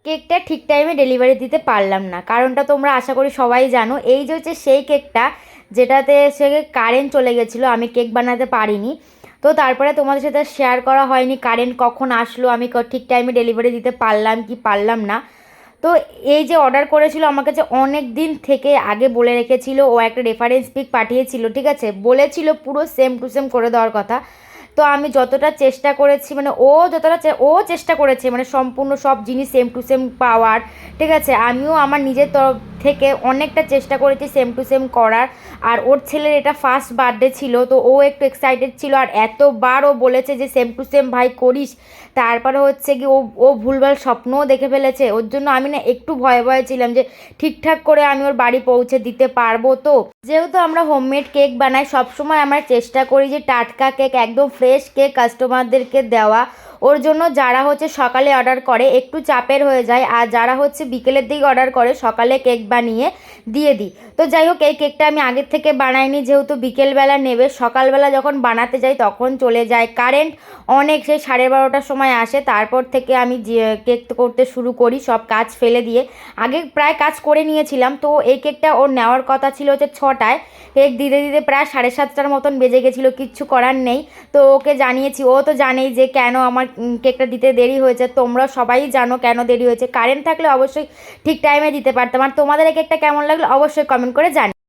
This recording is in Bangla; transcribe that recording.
কেকটা ঠিক টাইমে ডেলিভারি দিতে পারলাম না, কারণটা তোমরা আশা করি সবাই জানো। এই যে হচ্ছে সেই কেকটা যেটাতে সে কারেন্ট চলে গেছিলো, আমি কেক বানাতে পারিনি। তো তারপরে তোমাদের সাথে শেয়ার করা হয়নি কারেন্ট কখন আসলো, আমি ঠিক টাইমে ডেলিভারি দিতে পারলাম কি পারলাম না। তো এই যে অর্ডার করেছিল আমার কাছে অনেক দিন থেকে আগে বলে রেখেছিল, ও একটা রেফারেন্স পিক পাঠিয়েছিল, ঠিক আছে, বলেছিল পুরো সেম টু সেম করে দেওয়ার কথা। তো আমি যতটা চেষ্টা করেছি, মানে ও যতটা ও চেষ্টা করেছে মানে সম্পূর্ণ সব জিনিস সেম টু সেম পাওয়ার, ঠিক আছে, আমিও আমার নিজের তরফ থেকে অনেকটা চেষ্টা করেছি সেম টু সেম করার। আর ওর ছেলের এটা ফার্স্ট বার্থডে ছিল, তো ও একটু এক্সাইটেড ছিল, আর এতবার ও বলেছে যে সেম টু সেম ভাই করিস। তারপরে হচ্ছে কি ও ও ভুলভাল স্বপ্নও দেখে ফেলেছে, ওর জন্য আমি না একটু ভয়ে ভয়ে ছিলাম যে ঠিকঠাক করে আমি ওর বাড়ি পৌঁছে দিতে পারবো। তো যেহেতু আমরা হোমমেড কেক বানাই, সবসময় আমরা চেষ্টা করি যে টাটকা কেক, একদম ফ্রেশ কেক কাস্টমারদেরকে দেওয়া। ওর জন্য যারা হচ্ছে সকালে অর্ডার করে একটু চাপের হয়ে যায়, আর যারা হচ্ছে বিকেলের দিকে অর্ডার করে সকালে কেক বানিয়ে দিয়ে দিই। তো যাই হোক, এই কেকটা আমি আগের থেকে বানাইনি, যেহেতু বিকেলবেলা নেবে, সকালবেলা যখন বানাতে যাই তখন চলে যায় কারেন্ট অনেক, সেই 12:30টার সময় আসে। তারপর থেকে আমি যে কেক করতে শুরু করি সব কাজ ফেলে দিয়ে। আগে প্রায় কাজ করে নিয়েছিলাম। তো এই কেকটা ওর নেওয়ার কথা ছিল হচ্ছে 6টায়, কেক দিতে দিতে প্রায় 7:30টার মতন বেজে গেছিলো, কিচ্ছু করার নেই। তো ওকে জানিয়েছি, ও তো জানেই যে কেন আমার কেকটা দিতে দেরি হয়েছে। তোমরা সবাই জানো কেন দেরি হয়েছে, কারেন্ট থাকলে অবশ্যই ঠিক টাইমে দিতে পারতাম। আর তোমাদের এই কেকটা কেমন লাগলো অবশ্যই কমেন্ট করে জানি।